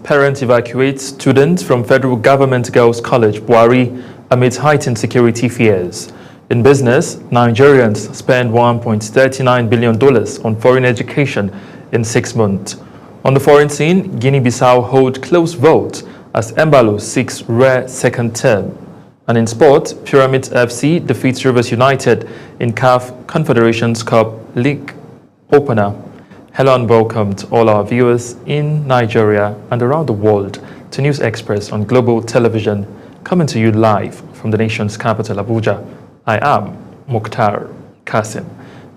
Parents evacuate students from Federal Government Girls College, Buhari, amid heightened security fears. In business, Nigerians spend $1.39 billion on foreign education in 6 months. On the foreign scene, Guinea-Bissau hold close vote as Embalo seeks rare second term. And in sport, Pyramids FC defeats Rivers United in CAF Confederations Cup League opener. Hello and welcome to all our viewers in Nigeria and around the world to News Express on Global Television, coming to you live from the nation's capital, Abuja. I am Mukhtar Qasim.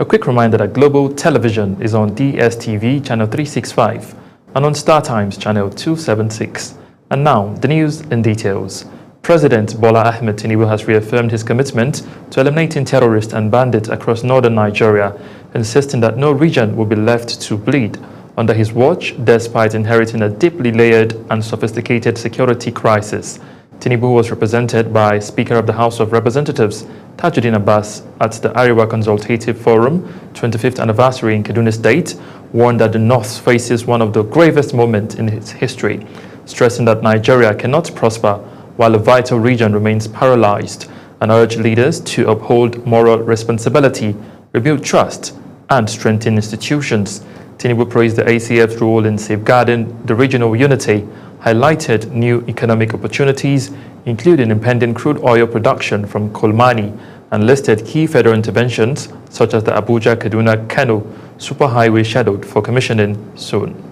A quick reminder that Global Television is on DSTV channel 365 and on StarTimes channel 276. And now, the news in details. President Bola Ahmed Tinubu has reaffirmed his commitment to eliminating terrorists and bandits across northern Nigeria, insisting that no region will be left to bleed under his watch, despite inheriting a deeply layered and sophisticated security crisis. Tinubu was represented by Speaker of the House of Representatives Tajuddin Abbas at the Arewa Consultative Forum 25th anniversary in Kaduna State, warned that the North faces one of the gravest moments in its history, stressing that Nigeria cannot prosper while a vital region remains paralyzed, and urged leaders to uphold moral responsibility, rebuild trust, and strengthen institutions. Tinubu praised the ACF's role in safeguarding the regional unity, highlighted new economic opportunities, including impending crude oil production from Kolmani, and listed key federal interventions such as the Abuja-Kaduna-Kano superhighway scheduled for commissioning soon.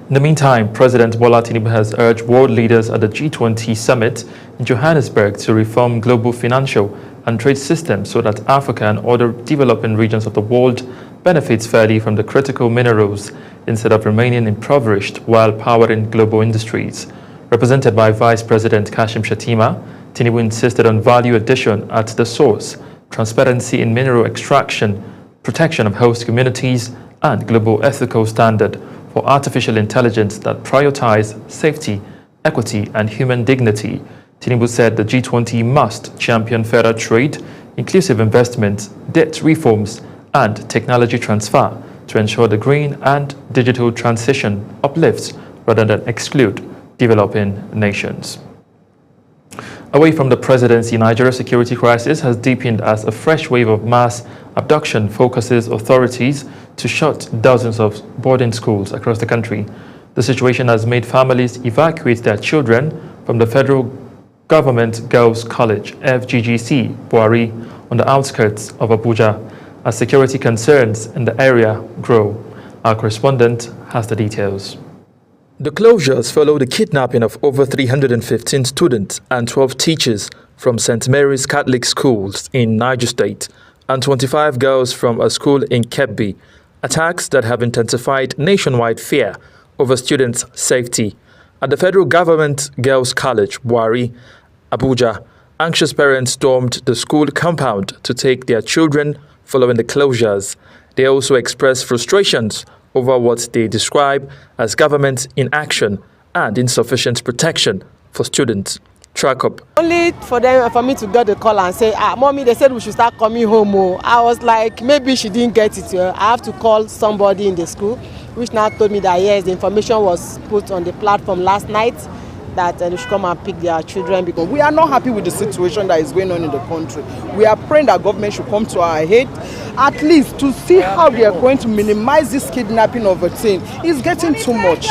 In the meantime, President Bola Tinubu has urged world leaders at the G20 summit in Johannesburg to reform global financial and trade systems so that Africa and other developing regions of the world benefits fairly from the critical minerals instead of remaining impoverished while powering global industries. Represented by Vice President Kashim Shettima, Tinubu insisted on value addition at the source, transparency in mineral extraction, protection of host communities, and global ethical standard for artificial intelligence that prioritize safety, equity, and human dignity. Tinubu said the G20 must champion fairer trade, inclusive investment, debt reforms, and technology transfer to ensure the green and digital transition uplifts rather than exclude developing nations. Away from the presidency, Nigeria's security crisis has deepened as a fresh wave of mass abduction focuses authorities to shut dozens of boarding schools across the country. The situation has made families evacuate their children from the Federal Government Girls College, FGGC, Buhari, on the outskirts of Abuja, as security concerns in the area grow. Our correspondent has the details. The closures follow the kidnapping of over 315 students and 12 teachers from St. Mary's Catholic Schools in Niger State and 25 girls from a school in Kebbi, attacks that have intensified nationwide fear over students' safety. At the Federal Government Girls College, Buhari, Abuja, anxious parents stormed the school compound to take their children following the closures. They also expressed frustrations over what they describe as government inaction and insufficient protection for students. Track up. Only for me to get the call and say, Mommy, they said we should start coming home. I was like, maybe she didn't get it. I have to call somebody in the school, which now told me that yes, the information was put on the platform last night that they should come and pick their children. Because we are not happy with the situation that is going on in the country. We are praying that government should come to our aid, at least to see how they are going to minimize this kidnapping of a teen. It's getting too much.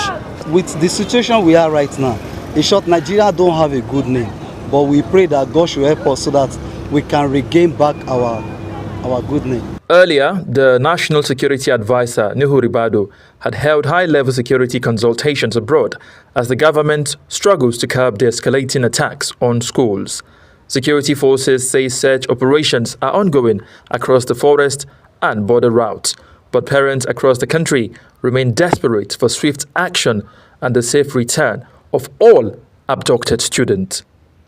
With the situation we are right now, in short, Nigeria don't have a good name, but we pray that God should help us so that we can regain back our good name. Earlier, the National Security Advisor, Nuhu Ribadu, had held high-level security consultations abroad as the government struggles to curb the escalating attacks on schools. Security forces say search operations are ongoing across the forest and border routes, but parents across the country remain desperate for swift action and the safe return of all abducted students.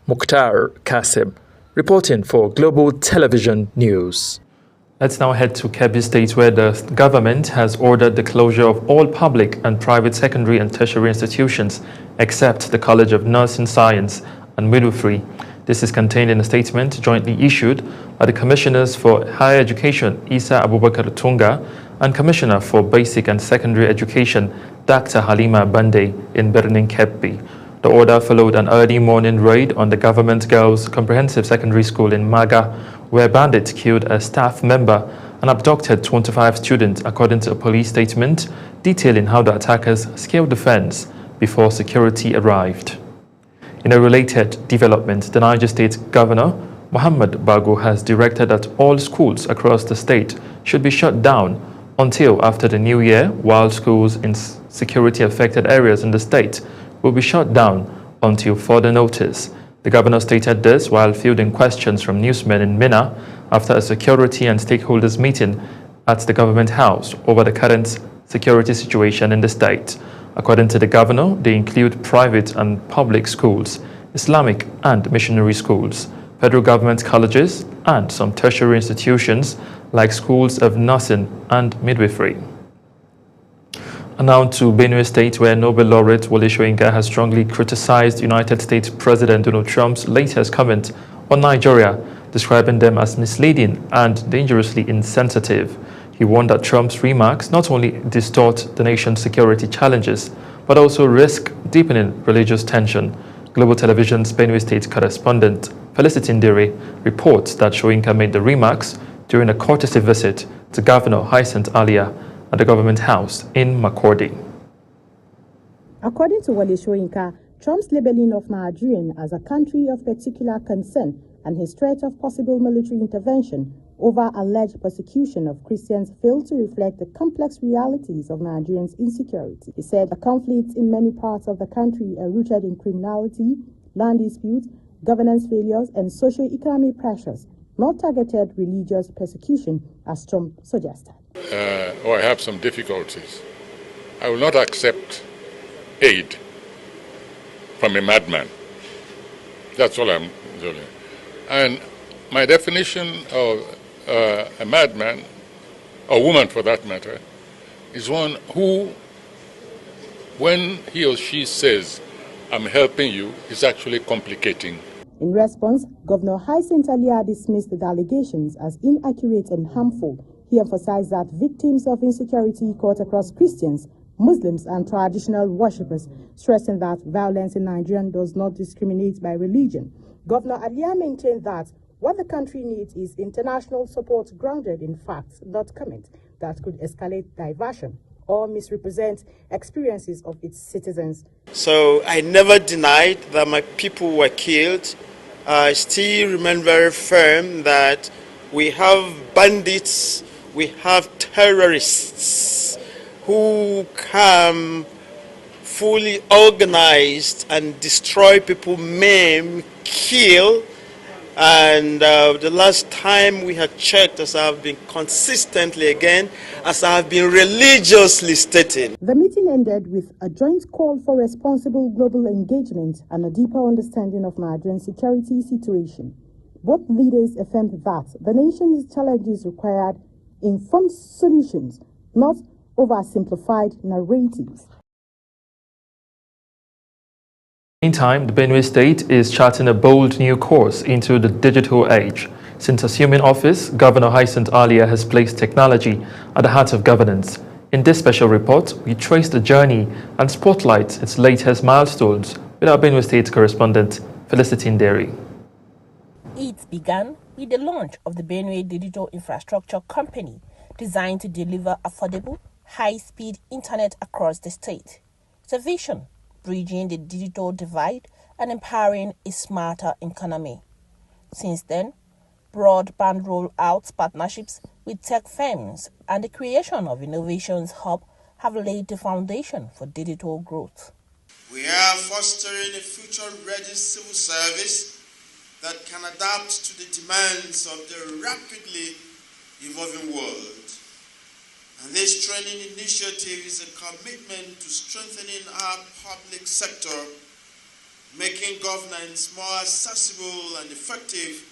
Mukhtar Qasim, reporting for Global Television News. Let's now head to Kebbi State, where the government has ordered the closure of all public and private secondary and tertiary institutions, except the College of Nursing Science and Midwifery. This is contained in a statement jointly issued by the Commissioners for Higher Education, Isa Abubakar Tunga, and Commissioner for Basic and Secondary Education, Dr. Halima Bande, in Birnin Kebbi. The order followed an early morning raid on the Government Girls Comprehensive Secondary School in Maga, where bandits killed a staff member and abducted 25 students, according to a police statement detailing how the attackers scaled the fence before security arrived. In a related development, the Niger State Governor, Muhammad Bago, has directed that all schools across the state should be shut down until after the new year, while schools in security-affected areas in the state will be shut down until further notice. The governor stated this while fielding questions from newsmen in Minna after a security and stakeholders meeting at the government house over the current security situation in the state. According to the governor, they include private and public schools, Islamic and missionary schools, federal government colleges, and some tertiary institutions like schools of nursing and midwifery. And now to Benue State, where Nobel laureate Wole Soyinka has strongly criticized United States President Donald Trump's latest comment on Nigeria, describing them as misleading and dangerously insensitive. He warned that Trump's remarks not only distort the nation's security challenges, but also risk deepening religious tension. Global Television's Benue State correspondent Felicity Ndere reports that Soyinka made the remarks during a courtesy visit to Governor Hyacinth Alia at the government house in Makurdi. According to Wole Soyinka, Trump's labeling of Nigeria as a country of particular concern and his threat of possible military intervention over alleged persecution of Christians failed to reflect the complex realities of Nigerians' insecurity. He said the conflicts in many parts of the country are rooted in criminality, land disputes, governance failures, and socio-economic pressures, not targeted religious persecution, as Trump suggested. I have some difficulties. I will not accept aid from a madman. That's all I'm doing. And my definition of a madman, or woman for that matter, is one who, when he or she says, I'm helping you, is actually complicating. In response, Governor Hyacinth Alia dismissed the allegations as inaccurate and harmful. He emphasized that victims of insecurity cut across Christians, Muslims, and traditional worshippers, stressing that violence in Nigeria does not discriminate by religion. Governor Alia maintained that what the country needs is international support grounded in facts, not comment, that could escalate diversion or misrepresent experiences of its citizens. So I never denied that my people were killed. I still remain very firm that we have bandits, we have terrorists who come fully organized and destroy people, maim, kill. And the last time we had checked, as I have been consistently again, as I have been religiously stating. The meeting ended with a joint call for responsible global engagement and a deeper understanding of Nigeria's security situation. Both leaders affirmed that the nation's challenges required informed solutions, not oversimplified narratives. Meantime, the Benue State is charting a bold new course into the digital age. Since assuming office, Governor Hyacinth Alia has placed technology at the heart of governance. In this special report, we trace the journey and spotlight its latest milestones with our Benue State correspondent, Felicity Ndere. It began with the launch of the Benue Digital Infrastructure Company, designed to deliver affordable, high-speed internet across the state. It's a vision bridging the digital divide and empowering a smarter economy. Since then, broadband rollouts, partnerships with tech firms, and the creation of Innovations Hub have laid the foundation for digital growth. We are fostering a future-ready civil service that can adapt to the demands of the rapidly evolving world. And this training initiative is a commitment to strengthening our public sector, making governance more accessible and effective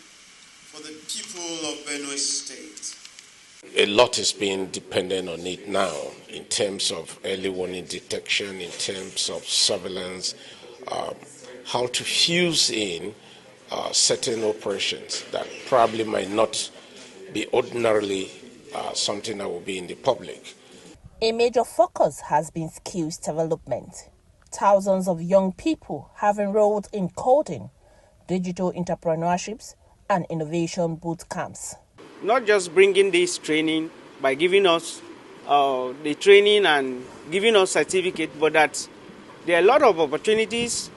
for the people of Benue State. A lot is being dependent on it now in terms of early warning detection, in terms of surveillance, how to fuse in certain operations that probably might not be ordinarily something that will be in the public. A major focus has been skills development. Thousands of young people have enrolled in coding, digital entrepreneurships, and innovation boot camps. Not just bringing this training by giving us the training and giving us certificate, but that there are a lot of opportunities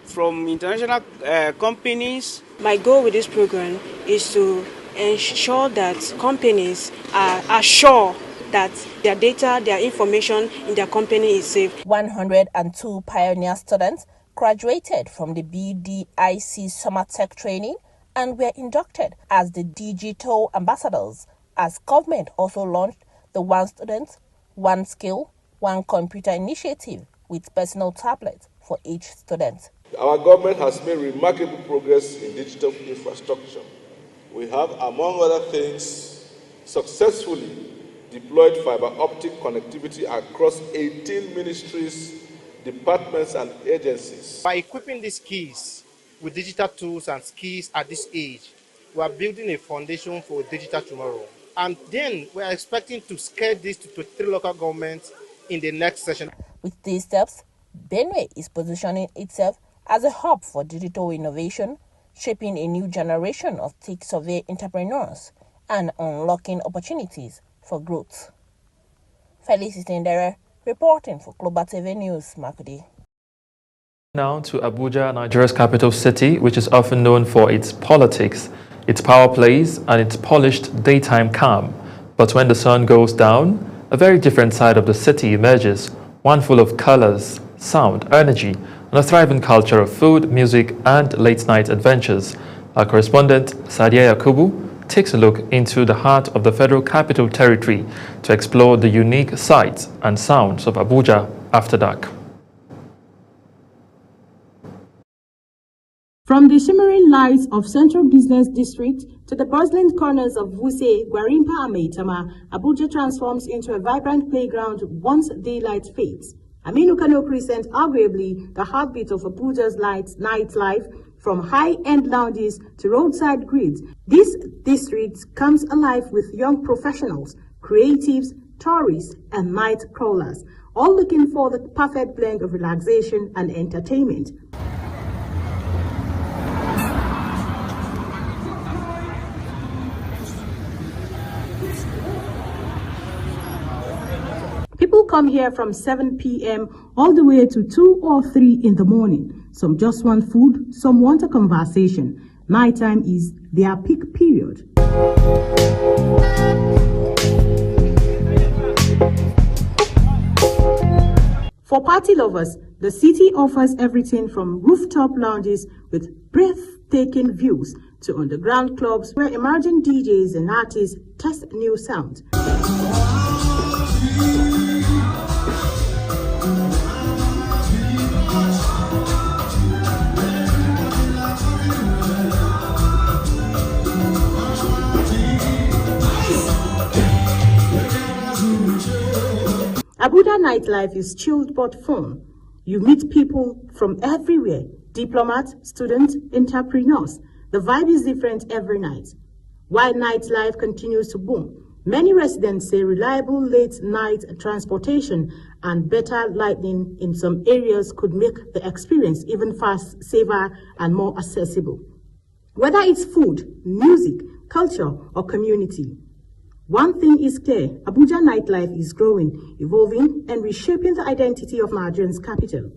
from international companies. My goal with this program is to ensure that companies are sure that their data, their information in their company is safe. 102 pioneer students graduated from the BDIC Summer Tech Training and were inducted as the digital ambassadors, as government also launched the One Student, One Skill, One Computer initiative with personal tablets for each student. Our government has made remarkable progress in digital infrastructure. We have, among other things, successfully deployed fiber optic connectivity across 18 ministries, departments, and agencies. By equipping these kids with digital tools and skills at this age, we are building a foundation for a digital tomorrow. And then we are expecting to scale this to 23 local governments in the next session. With these steps, Benue is positioning itself as a hub for digital innovation, shaping a new generation of tech survey entrepreneurs and unlocking opportunities for growth. Felix Itendere, reporting for Global TV News, Makudi. Now to Abuja, Nigeria's capital city, which is often known for its politics, its power plays, and its polished daytime calm. But when the sun goes down, a very different side of the city emerges, one full of colors, sound, energy, and a thriving culture of food, music, and late-night adventures. Our correspondent, Sadia Yakubu, takes a look into the heart of the Federal Capital Territory to explore the unique sights and sounds of Abuja after dark. From the shimmering lights of Central Business District to the bustling corners of Wuse, Gwarimpa, and Maitama, Abuja transforms into a vibrant playground once daylight fades. Aminu Kano Crescent, arguably the heartbeat of Abuja's nightlife, from high-end lounges to roadside grids, this district comes alive with young professionals, creatives, tourists, and night crawlers, all looking for the perfect blend of relaxation and entertainment. People come here from 7 p.m. all the way to 2 or 3 in the morning. Some just want food, some want a conversation. Nighttime is their peak period. For party lovers, the city offers everything from rooftop lounges with breathtaking views to underground clubs where emerging DJs and artists test new sounds. Abuja nightlife is chilled but fun. You meet people from everywhere, diplomats, students, entrepreneurs. The vibe is different every night. While nightlife continues to boom, many residents say reliable late-night transportation and better lighting in some areas could make the experience even faster, safer, and more accessible. Whether it's food, music, culture, or community, one thing is clear: Abuja nightlife is growing, evolving, and reshaping the identity of Nigeria's capital.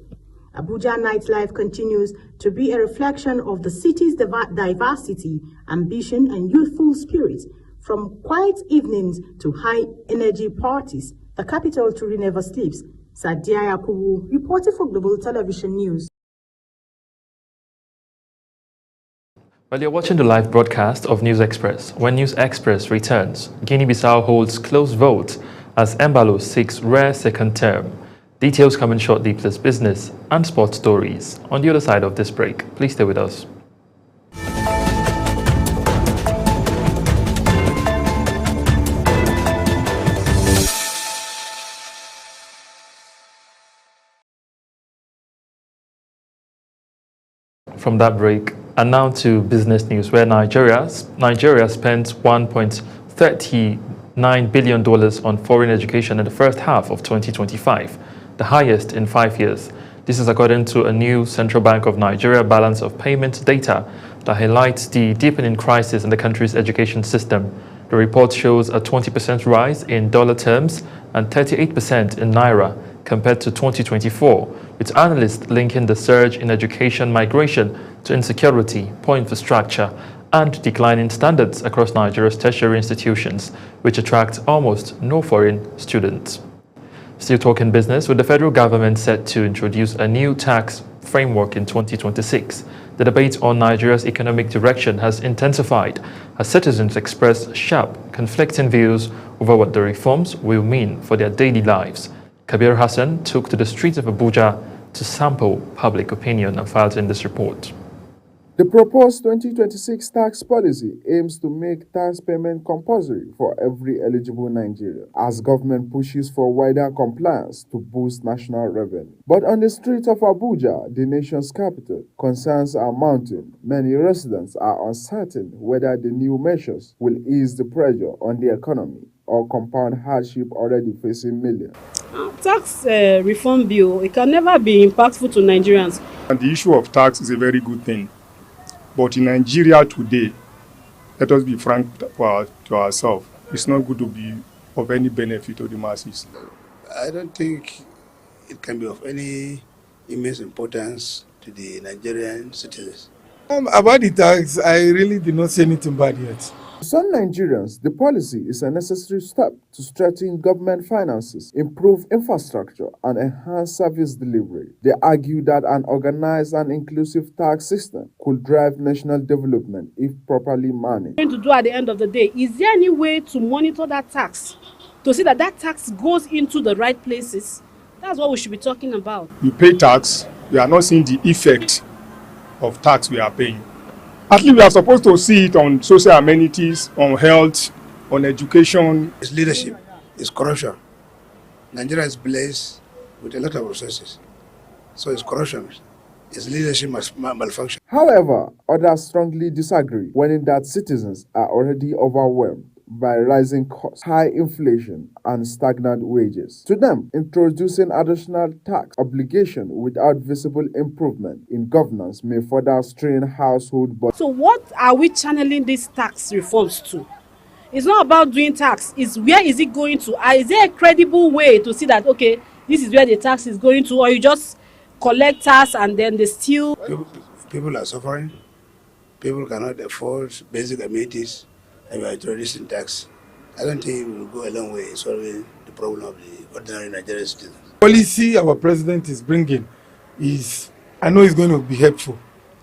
Abuja nightlife continues to be a reflection of the city's diversity, ambition, and youthful spirit. From quiet evenings to high-energy parties, the capital truly never sleeps. Sadia Yakubu, reporting for Global Television News. Well, you're watching the live broadcast of News Express. When News Express returns, Guinea-Bissau holds close vote as Embalo seeks rare second term. Details coming shortly, plus business and sports stories on the other side of this break. Please stay with us. From that break, and now to business news, where Nigeria spent 1.30 $9 billion on foreign education in the first half of 2025, the highest in 5 years. This is according to a new Central Bank of Nigeria balance of payments data that highlights the deepening crisis in the country's education system. The report shows a 20% rise in dollar terms and 38% in naira compared to 2024, with analysts linking the surge in education migration to insecurity, poor infrastructure, and declining standards across Nigeria's tertiary institutions, which attract almost no foreign students. Still talking business, with the federal government set to introduce a new tax framework in 2026, the debate on Nigeria's economic direction has intensified as citizens express sharp, conflicting views over what the reforms will mean for their daily lives. Kabir Hassan took to the streets of Abuja to sample public opinion and filed in this report. The proposed 2026 tax policy aims to make tax payment compulsory for every eligible Nigerian, as government pushes for wider compliance to boost national revenue. But on the streets of Abuja, the nation's capital, concerns are mounting. Many residents are uncertain whether the new measures will ease the pressure on the economy or compound hardship already facing millions. Tax reform bill, it can never be impactful to Nigerians. And the issue of tax is a very good thing. But in Nigeria today, let us be frank to ourselves, it's not going to be of any benefit to the masses. I don't think it can be of any immense importance to the Nigerian citizens. About the tax, I really did not say anything bad yet. To some Nigerians, the policy is a necessary step to strengthen government finances, improve infrastructure, and enhance service delivery. They argue that an organized and inclusive tax system could drive national development if properly managed. Going to do at the end of the day, is there any way to monitor that tax, to see that that tax goes into the right places? That's what we should be talking about. You pay tax, we are not seeing the effect of tax we are paying. At least we are supposed to see it on social amenities, on health, on education. It's leadership, it's corruption. Nigeria is blessed with a lot of resources. So it's corruption, it's leadership malfunction. However, others strongly disagree, warning that citizens are already overwhelmed by rising costs, high inflation, and stagnant wages. To them, introducing additional tax obligation without visible improvement in governance may further strain household budgets. So what are we channeling these tax reforms to? It's not about doing tax, it's where is it going to? Is there a credible way to see that, okay, this is where the tax is going to, or you just collect tax and then they still... People are suffering, people cannot afford basic amenities, and we are introducing tax. I don't think it will go a long way in solving the problem of the ordinary Nigerian citizens. Policy our president is bringing is, I know it's going to be helpful.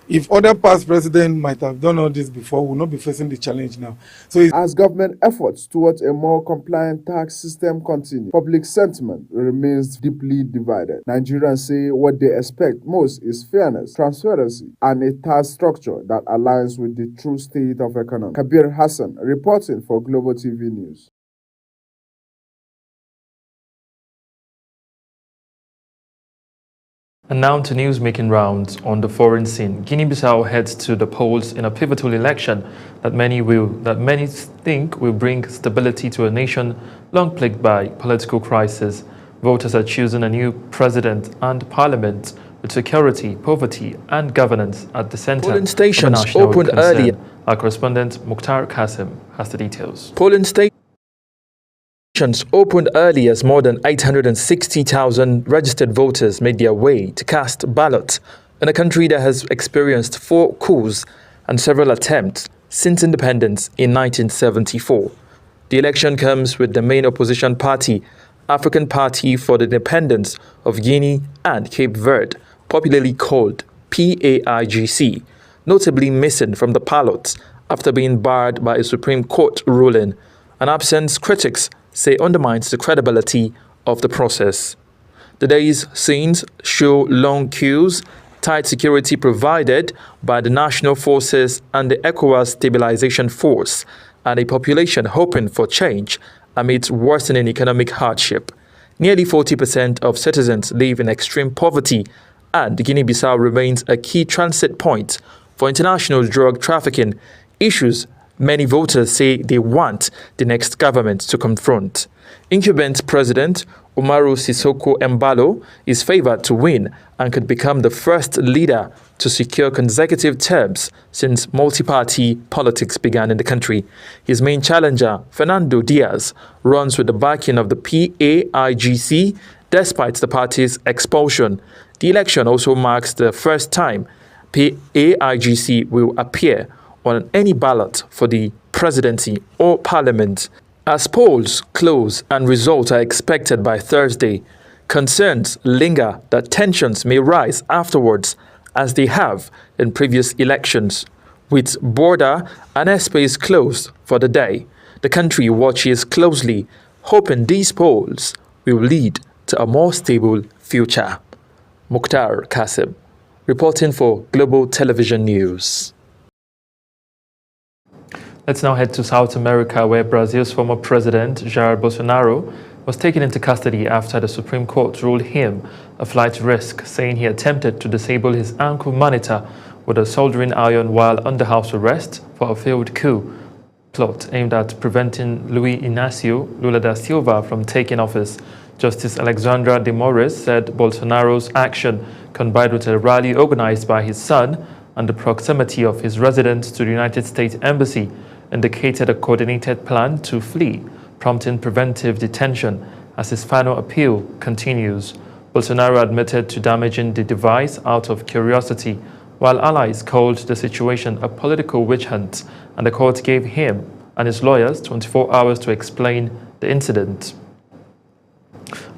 If other past presidents might have done all this before, we will not be facing the challenge now. So as government efforts towards a more compliant tax system continue, public sentiment remains deeply divided. Nigerians say what they expect most is fairness, transparency, and a tax structure that aligns with the true state of economy. Kabir Hassan, reporting for Global TV News. And now to news making rounds on the foreign scene. Guinea-Bissau heads to the polls in a pivotal election that many think will bring stability to a nation long plagued by political crisis. Voters are choosing a new president and parliament with security, poverty, and governance at the center. Polling stations of a national opened concern. earlier. Our correspondent Mukhtar Qasim has the details. Polling stations opened early as more than 860,000 registered voters made their way to cast ballots in a country that has experienced 4 coups and several attempts since independence in 1974. The election comes with the main opposition party, African Party for the Independence of Guinea and Cape Verde, popularly called PAIGC, notably missing from the ballots after being barred by a Supreme Court ruling, an absence critics say undermines the credibility of the process. The day's scenes show long queues, tight security provided by the national forces and the ECOWAS stabilization force, and a population hoping for change amid worsening economic hardship. Nearly 40% of citizens live in extreme poverty, and Guinea-Bissau remains a key transit point for international drug trafficking, issues many voters say they want the next government to confront. Incumbent President Umaru Sissoco Embalo is favored to win and could become the first leader to secure consecutive terms since multi-party politics began in the country. His main challenger, Fernando Diaz, runs with the backing of the PAIGC despite the party's expulsion. The election also marks the first time PAIGC will appear on any ballot for the presidency or parliament. As polls close and results are expected by Thursday, concerns linger that tensions may rise afterwards, as they have in previous elections. With border and airspace closed for the day, the country watches closely, hoping these polls will lead to a more stable future. Mukhtar Kassim, reporting for Global Television News. Let's now head to South America, where Brazil's former president, Jair Bolsonaro, was taken into custody after the Supreme Court ruled him a flight risk, saying he attempted to disable his ankle monitor with a soldering iron while under house arrest for a failed coup plot aimed at preventing Luiz Inácio Lula da Silva from taking office. Justice Alexandra de Moraes said Bolsonaro's action, combined with a rally organized by his son and the proximity of his residence to the United States Embassy, indicated a coordinated plan to flee, prompting preventive detention as his final appeal continues. Bolsonaro admitted to damaging the device out of curiosity, while allies called the situation a political witch hunt, and the court gave him and his lawyers 24 hours to explain the incident.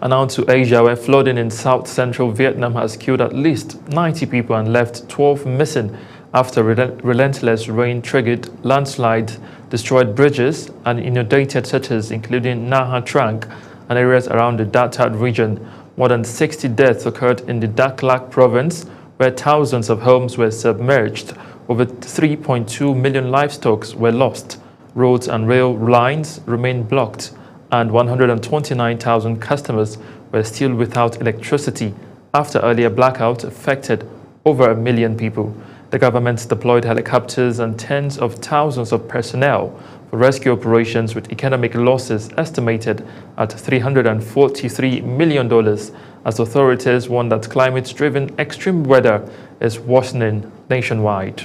And now to Asia, where flooding in south-central Vietnam has killed at least 90 people and left 12 missing after relentless rain triggered landslides, destroyed bridges, and inundated cities including Nha Trang and areas around the Dak Tat region. More than 60 deaths occurred in the Dak Lak province, where thousands of homes were submerged. Over 3.2 million livestock were lost. Roads and rail lines remain blocked, and 129,000 customers were still without electricity after earlier blackout affected over 1 million people. The government deployed helicopters and tens of thousands of personnel for rescue operations, with economic losses estimated at $343 million, as authorities warn that climate-driven extreme weather is worsening nationwide.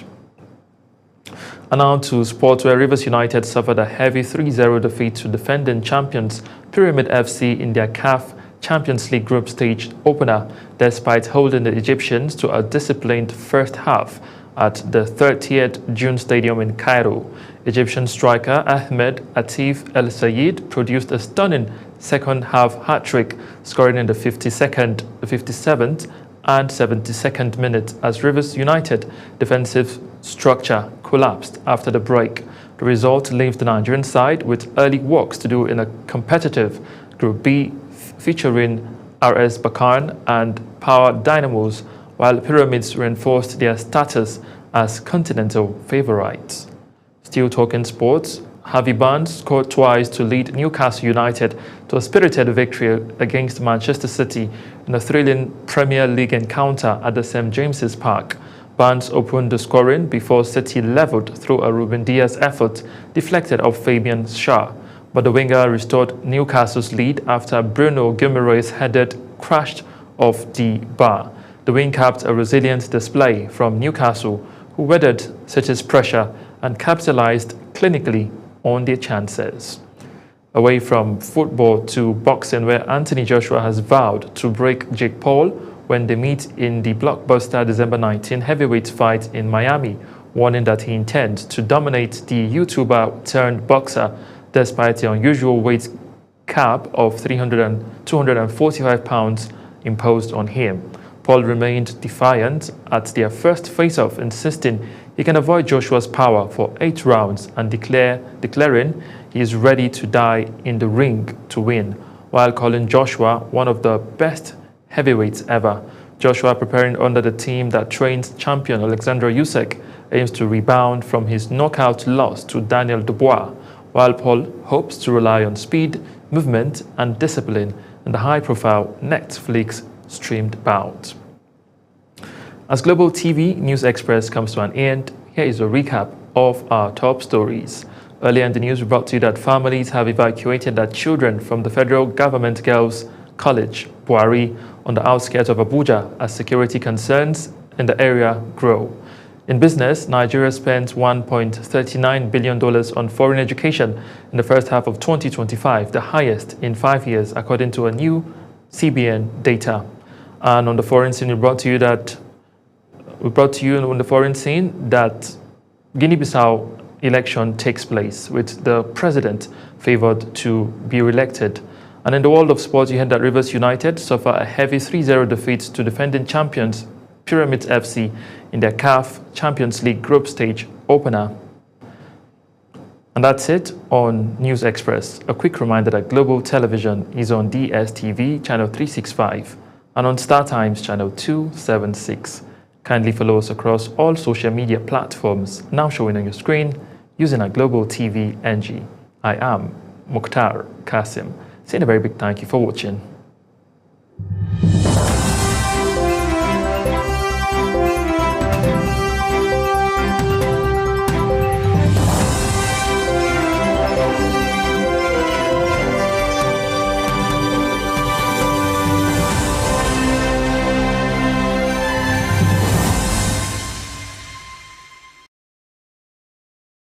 And now to sports, where Rivers United suffered a heavy 3-0 defeat to defending champions Pyramid FC in their CAF Champions League group stage opener, despite holding the Egyptians to a disciplined first half at the 30th June Stadium in Cairo. Egyptian striker Ahmed Atif El Sayed produced a stunning second-half hat-trick, scoring in the 52nd, the 57th and 72nd minute as Rivers United defensive structure collapsed after the break. The result leaves the Nigerian side with early works to do in a competitive Group B featuring RS Bakan and Power Dynamos, while Pyramids reinforced their status as continental favourites. Still talking sports, Harvey Barnes scored twice to lead Newcastle United to a spirited victory against Manchester City in a thrilling Premier League encounter at the St James's Park. Barnes opened the scoring before City levelled through a Ruben Dias effort deflected off Fabian Schär, but the winger restored Newcastle's lead after Bruno Guimaraes headed crashed off the bar. The win capped a resilient display from Newcastle, who weathered City's pressure and capitalised clinically on their chances. Away from football to boxing, where Anthony Joshua has vowed to break Jake Paul when they meet in the blockbuster December 19 heavyweight fight in Miami, warning that he intends to dominate the YouTuber turned boxer despite the unusual weight cap of 245 pounds imposed on him. Paul remained defiant at their first face-off, insisting he can avoid Joshua's power for 8 rounds and declaring he is ready to die in the ring to win, while calling Joshua one of the best heavyweights ever. Joshua, preparing under the team that trains champion Alexander Usyk, aims to rebound from his knockout loss to Daniel Dubois, while Paul hopes to rely on speed, movement and discipline in the high-profile Netflix streamed bout. As Global TV News Express comes to an end, here is a recap of our top stories. Earlier in the news, we brought to you that families have evacuated their children from the Federal Government Girls College, Buari, on the outskirts of Abuja as security concerns in the area grow. In business, Nigeria spent $1.39 billion on foreign education in the first half of 2025, the highest in 5 years, according to a new CBN data. And on the foreign scene, we brought to you that Guinea-Bissau election takes place with the president favored to be re-elected. And in the world of sports, you heard that Rivers United suffer a heavy 3-0 defeat to defending champions Pyramids FC in their CAF Champions League group stage opener. And that's it on News Express. A quick reminder that Global Television is on DSTV channel 365 and on StarTimes channel 276. Kindly follow us across all social media platforms now showing on your screen using our Global TV NG. I am Mukhtar Kasim, saying a very big thank you for watching.